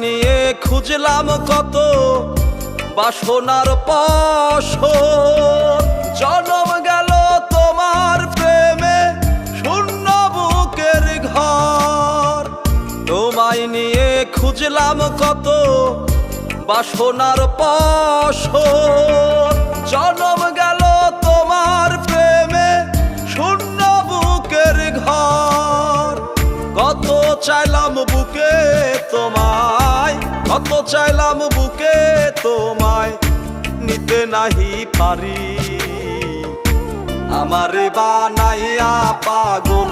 নিয়ে খুঁজলাম কত বাসনার পাশর, জনম গেল তোমার প্রেমে শূন্য বুকের ঘর। তোমায় নিয়ে খুঁজলাম কত বাসনার পাশর, জনম গেল তোমার প্রেমে শূন্য বুকের ঘর। কত চাইলাম বুকে তোমায়, কত চাইলাম বুকে তোমায়, নিতে নাহি পারি। আমারে বানাইয়া পাগল